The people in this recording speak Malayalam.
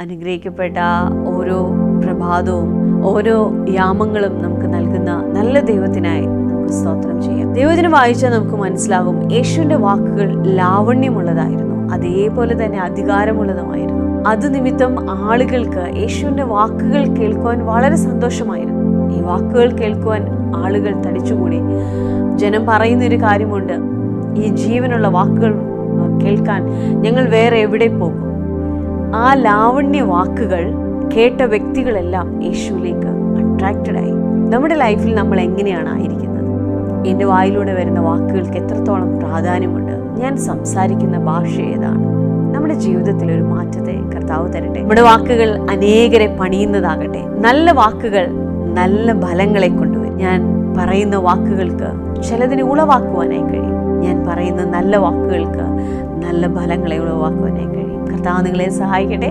അനുഗ്രഹിക്കപ്പെട്ട ഓരോ പ്രഭാതവും ഓരോ യാമങ്ങളും നമുക്ക് നൽകുന്ന നല്ല ദൈവത്തിനായി നമുക്ക് സ്തോത്രം ചെയ്യാം. ദൈവത്തിന് വായിച്ചാൽ നമുക്ക് മനസ്സിലാകും, യേശുവിൻ്റെ വാക്കുകൾ ലാവണ്യമുള്ളതായിരുന്നു, അതേപോലെ തന്നെ അധികാരമുള്ളതുമായിരുന്നു. അത് നിമിത്തം ആളുകൾക്ക് യേശുവിൻ്റെ വാക്കുകൾ കേൾക്കുവാൻ വളരെ സന്തോഷമായിരുന്നു. ഈ വാക്കുകൾ കേൾക്കുവാൻ ആളുകൾ തടിച്ചുകൂടി. ജനം പറയുന്നൊരു കാര്യമുണ്ട്, ഈ ജീവനുള്ള വാക്കുകൾ കേൾക്കാൻ ഞങ്ങൾ വേറെ എവിടെ പോകും? ആ ലാവണ്യ വാക്കുകൾ കേട്ട വ്യക്തികളെല്ലാം യേശുവിലേക്ക് അട്രാക്റ്റഡായി. നമ്മുടെ ലൈഫിൽ നമ്മൾ എങ്ങനെയാണ് ആയിരിക്കുന്നത്? എൻ്റെ വായിലൂടെ വരുന്ന വാക്കുകൾക്ക് എത്രത്തോളം പ്രാധാന്യമുണ്ട്? ഞാൻ സംസാരിക്കുന്ന ഭാഷ ഏതാണ്? നമ്മുടെ ജീവിതത്തിൽ ഒരു മാറ്റത്തെ കർത്താവ് തരട്ടെ. നമ്മുടെ വാക്കുകൾ അനേകരെ പണിയുന്നതാകട്ടെ. നല്ല വാക്കുകൾ നല്ല ഫലങ്ങളെ കൊണ്ടുവരും. ഞാൻ പറയുന്ന വാക്കുകൾക്ക് ചിലതിനെ ഉളവാക്കുവാനായി കഴിയും. ഞാൻ പറയുന്ന നല്ല വാക്കുകൾക്ക് നല്ല ഫലങ്ങളെ ഉളവാക്കുവാനായി കഴിയും. കർത്താവ് നിങ്ങളെ സഹായിക്കട്ടെ.